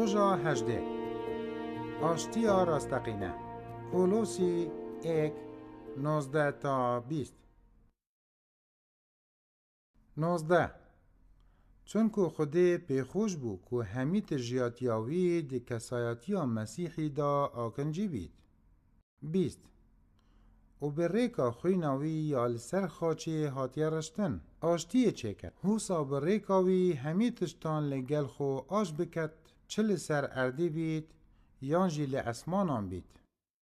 روژا 18 آشتیا راستقینه کولوسی 1 19 تا 20 19 چونکو خودی پیخوش بو که همی تجیاتیاوی دی کسایتیا مسیحی دا آکنجی بید 20 و به ریکا خویناوی یا لسر خاچی هاتیه رشتن آشتیه چکت حوصا به ریکاوی همی تشتان لگل خو آش بکت چه لسر اردی بید یانجی لاسمانان بید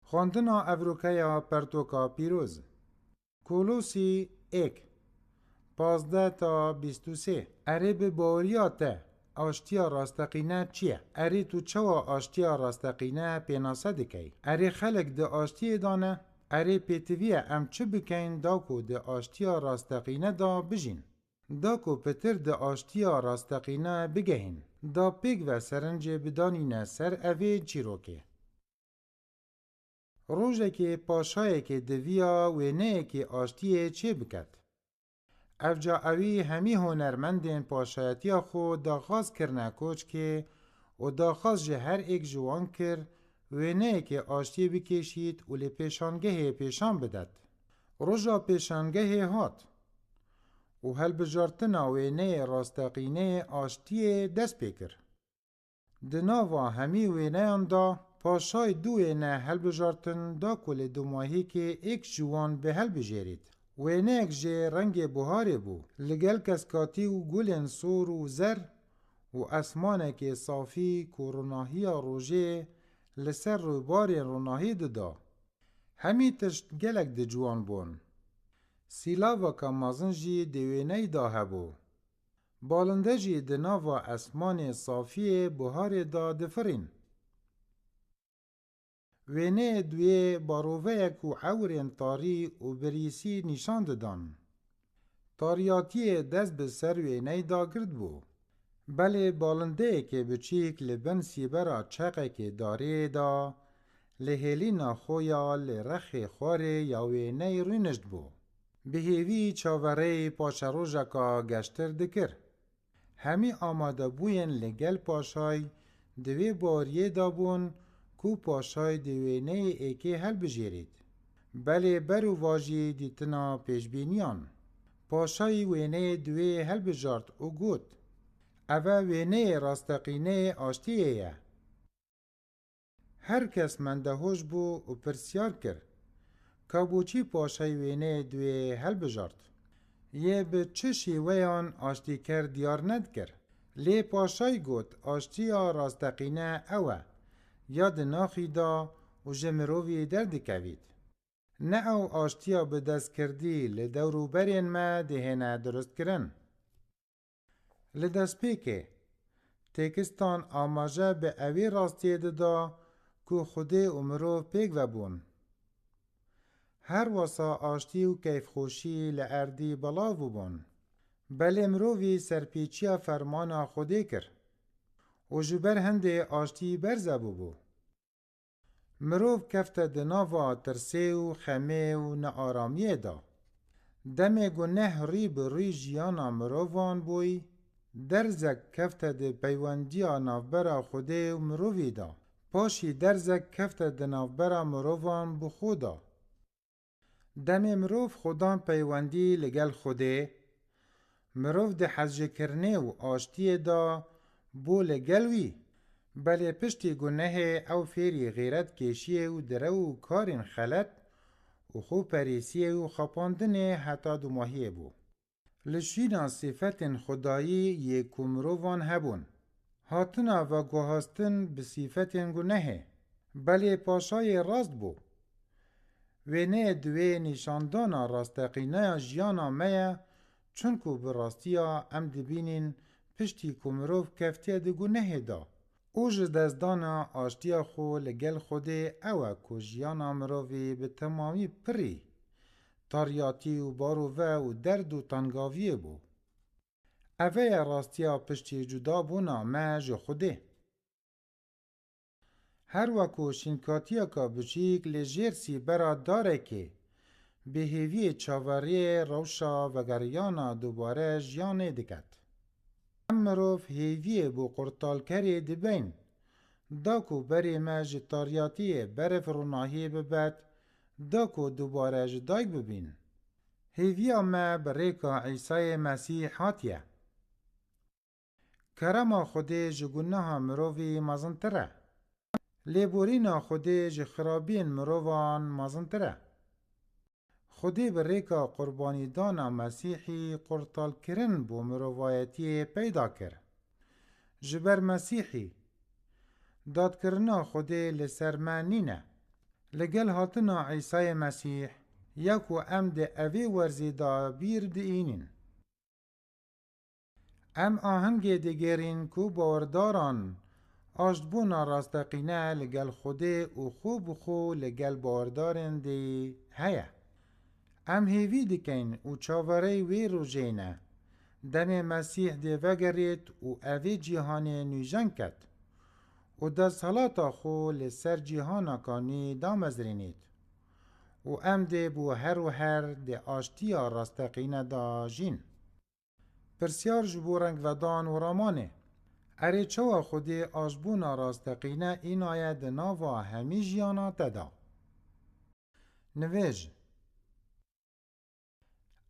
خواندنا افروکیا پرتوکا پیروز کولوسی 1 15 تا 23 اره به باوریاته آشتیا راستقینه چیه؟ اره تو چوا آشتیا راستقینه پیناسه دکی؟ اره خلق ده آشتی دانه؟ اره پیتویه ام چه بکین داکو ده آشتیا راستقینه دا بجین؟ داکو پتر ده آشتیا راستقینه بگهین؟ دا پیگ و سرنج بدانینه سر اوی چیروکه. روژه که پاشای که دویا و نه که آشتیه چه بکد؟ افجا اوی همی هنرمندین پاشایتیا خو داخواست کرنه کوچ که و داخواست جه هر ایک جوان کر و نه که آشتی بکشید و لی پیشانگه پیشان بدد. روژا پیشانگه هات و هل بجارتنا و نه راستقینه آشتی دست بکر. دناوا همی و نه دا پاشای دوی نه هل بجارتن دا کل دو ماهی که ایک جوان به هل بجارید. و اینک جه رنگ بهاره بو لگل کسکاتی و گلن سور و زر و اسمانه که صافی کوروناهی روژه لسر رو باری روناهی دادا همی تشت گلک ده جوان بون سیلاوا که مازن جی دوینه دا هبو بالنده جی دناوا اسمان صافی بهاره دا دفرین وینه دوی باروه کو عورین تاری و بریسی نشان دادن. تاریاتی دست به سر وینه دا گرد بو. بله بالنده که بچیک لبن سیبرا چقه که داره دا لحلینا خویا لرخ خواره یا وینه رونشد بو. بهیوی چاوره پاشروژا که گشتر دکر. همی آماده بوین لگل پاشای دوی باریه دابون کو پاشای دوینه ایکی هل بجیرید. بله برو واجی دیتنا پیشبینیان. پاشای وینه دوی هل بجارد او گود. اوه وینه راستقینه آشتیه. هر کس مندهوش بو و پرسیار کر. کابوچی پاشای وینه دوی هل بجارد. یه به چه شیویان آشتی کر دیار ند کر. لی پاشای گود آشتیا راستقینه اوه. یاد ناخی دا و جمروی درد کوید. نه او آشتیا به دست کردی لدورو برین ما دهنه درست کرن. لدست پیکه تکستان آماجه به اوی راستی دا که خودی امرو پیک و بون. هر واسا آشتی و کیف خوشی لعردی بلاو بون. بله مروی سرپیچیا فرمانا خودی کر. و جبر هنده آشتی برزبو بو. مروف کفت دناوا ترسه و خمه و نارامیه دا. دم گنه ری بری جیانا مروفان بوی درزک کفت ده پیوندیا نافبرا خوده و مروفی دا. پاشی درزک کفت ده نافبرا مروفان بو خودا. دم مروف خودان پیوندی لگل خوده مروف ده حجه کرنه و آشتی دا بو لگلوی بله پشتی گناه او فیری غیرت کشیه و درو کارین خلط و خو پریسیه و خپاندنه حتی دو ماهیه بو. لشینا صفت خدایی یک مروان هبون. هاتنا و گوهاستن به صفت گناه. بله پاشای راست بو. و نه دوی نشاندانا راستقینه جیانا میا چونکو براستیا ام دبینین پشتی کمروف کفتیه ده گناه دا. اوج دزدانا آشتیا خو لگل خوده اوه که جیانا مروی به تمامی پری تاریاتی و باروه و درد و تنگاویه بو. اوه راستیا پشتی جدا بونا مج خوده. هر وکو شنکاتیا که بچیک لجیر سی برا داره که به هیوی چاوری روشا و گریانا دوباره جیانه دکت. مروف هیوی بو قرطال کری دبین داکو بری ما جتاریاتی برف روناهی ببد داکو دوباره جدایک ببین. هیویا ما بریکا عیسی مسیح هاتیه. کرما خودی جگونه مروی مزنتره. لیبورینا خودی جخرابین مروان مزنتره. خودی بریکا قربانی دانا مسیحی قرطال کرن بو مروایتی پیدا کر. جبر مسیحی داد کرنا خودی لسرمانینه. لگل هاتنا عیسی مسیح یکو ام ده اوی ورزی دا بیر دینین. ام آهنگ دیگرین کو باورداران آشتبونا راستقینه لگل خوده و خوب خو لگل باوردارن دی هیا. ام هیوی دکین و چاوره وی رو جینه. دم مسیح دی وگرید و اوی جیهان نویجن کد. و دا صلاتا خو لسر جیهانا کانی دا مزرینید. و ام دی بو هر و هر دی آشتیا راستقینه دا جین. پرسیار جبو رنگ ودان و رامانه. اره چوا خودی آشبونا راستقینه این آیه دناوا همی جیانا تدا. نویج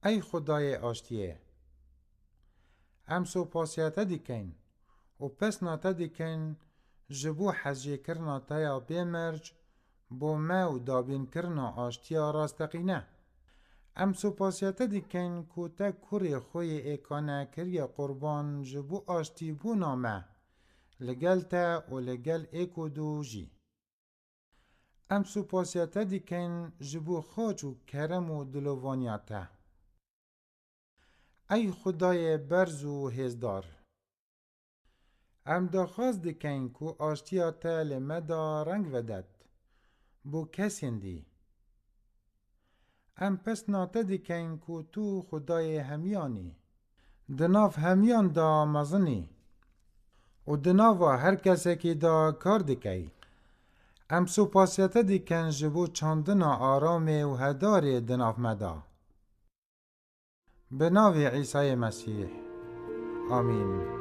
ای خدای آشتیه ام سو پاسیاته دیکن و پس ناته دیکن جبو حجی کرنا تایا بیمرج بو ما و دابین کرنا آشتیا راستقینه. ام سو پاسیاته دیکن کو تا کوری خوی ایکانه کری قربان جبو آشتی بو نامه لگل تا و لگل ایکو دو جی. ام سو پاسیاته دیکن جبو خوچ و کرم و دلوانیاته. ای خدای برز و هزدار ام داخواست دیکن کو آشتیاته لمدا رنگ ودد بو کسین دی. ام پس ناته دیکن کو تو خدای همیانی دناف همیان دا مزنی و دناوا هر کسی که دا کار دیکی. ام سو پاسیاته دیکن جبو چاندنا آرام و هدار دناف مدا. به نام عیسی مسیح آمین.